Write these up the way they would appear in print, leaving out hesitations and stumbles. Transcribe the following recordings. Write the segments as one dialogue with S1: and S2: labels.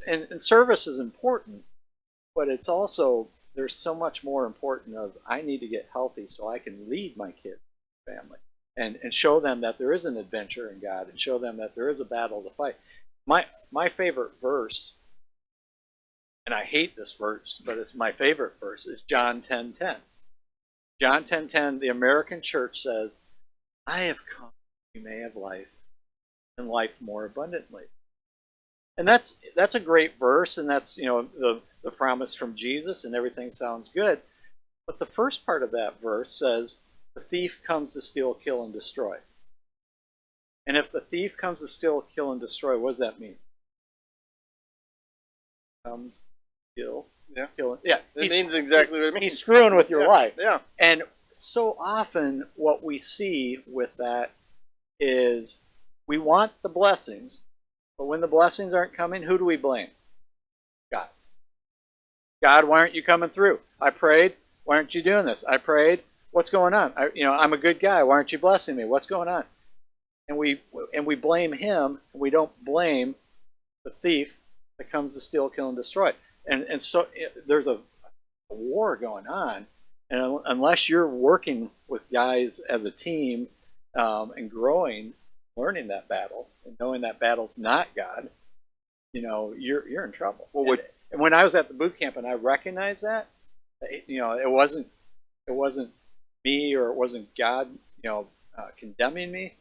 S1: and service is important, but it's also, there's so much more important of, I need to get healthy so I can lead my kids, family, and show them that there is an adventure in God, and show them that there is a battle to fight. My favorite verse, and I hate this verse, but it's my favorite verse, is John 10:10. John 10:10, the American church says, I have come that you may have life, and life more abundantly. And that's a great verse, and that's, you know, the promise from Jesus, and everything sounds good. But the first part of that verse says, the thief comes to steal, kill, and destroy. And if the thief comes to steal, kill, and destroy, what does that mean? Comes, kill, kill. Yeah,
S2: it means exactly what it means.
S1: He's screwing with your life.
S2: Yeah.
S1: And so often what we see with that is we want the blessings, but when the blessings aren't coming, who do we blame? God. God, why aren't you coming through? I prayed. Why aren't you doing this? I prayed. What's going on? I'm a good guy. Why aren't you blessing me? What's going on? And we blame him, and we don't blame the thief that comes to steal, kill, and destroy. And so there's a war going on, and unless you're working with guys as a team and growing, learning that battle, and knowing that battle's not God, you're in trouble. Well, and when I was at the boot camp and I recognized that, it wasn't me, or it wasn't God, condemning me,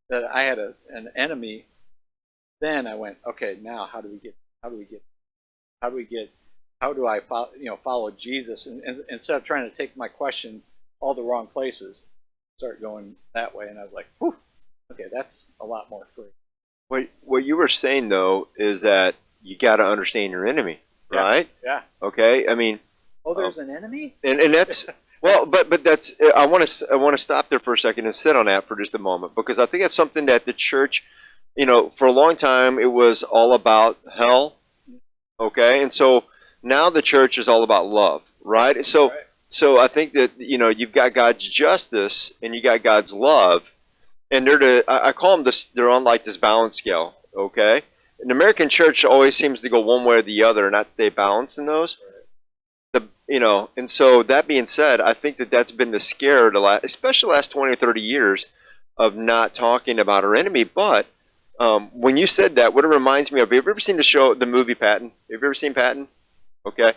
S1: that I had an enemy. Then I went, okay, now how do I follow Jesus? And instead of trying to take my question all the wrong places, start going that way. And I was like, whew, okay, that's a lot more free.
S3: What you were saying, though, is that you got to understand your enemy, right?
S1: Yeah.
S3: Okay. I mean,
S1: there's an enemy,
S3: and that's well, but that's I want to stop there for a second and sit on that for just a moment, because I think that's something that the church, for a long time it was all about hell, okay, and so now the church is all about love, right? So I think that you've got God's justice and you got God's love, and I call them they're on like this balance scale, okay. An American church always seems to go one way or the other and not stay balanced in those. And so that being said, I think that that's been the scare, especially the last 20 or 30 years, of not talking about our enemy. But when you said that, what it reminds me of, have you ever seen the movie Patton? Have you ever seen Patton? Okay.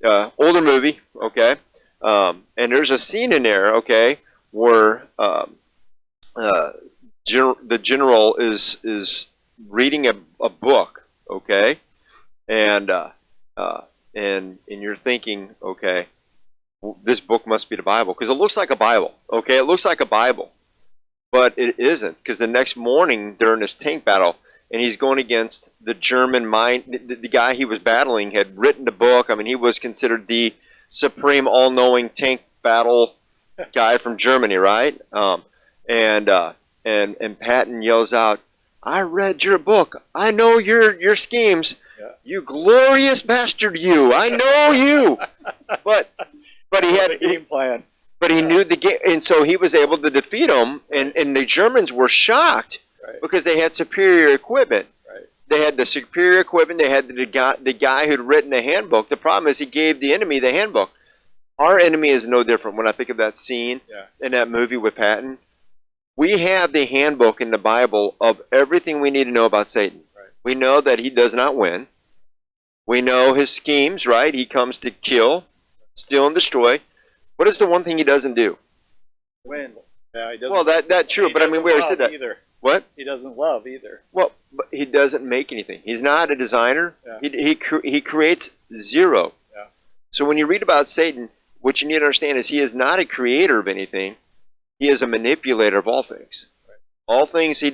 S3: Older movie, okay. And there's a scene in there, okay, where the general is reading a book, okay, and you're thinking, okay, well, this book must be the Bible, because it looks like a Bible, okay? It looks like a Bible, but it isn't, because the next morning they're in this tank battle, and he's going against the German the guy he was battling had written the book. I mean, he was considered the supreme all-knowing tank battle guy from Germany, right? And Patton yells out, I read your book. I know your schemes. You glorious bastard, you! I know you. But he had a game plan. But he knew the game, and so he was able to defeat him. And the Germans were shocked because they had superior equipment. Right. They had the superior equipment. They had the guy who'd written the handbook. The problem is he gave the enemy the handbook. Our enemy is no different. When I think of that scene in that movie with Patton, we have the handbook in the Bible of everything we need to know about Satan. Right. We know that he does not win. We know his schemes, right? He comes to kill, steal, and destroy. What is the one thing he doesn't do?
S1: Win. Yeah, he doesn't.
S3: Well, that's true, but I mean, we already said that.
S1: Either.
S3: What?
S1: He doesn't love either.
S3: Well, but he doesn't make anything. He's not a designer. Yeah. He creates zero. Yeah. So when you read about Satan, what you need to understand is he is not a creator of anything. He is a manipulator of all things. Right. All things he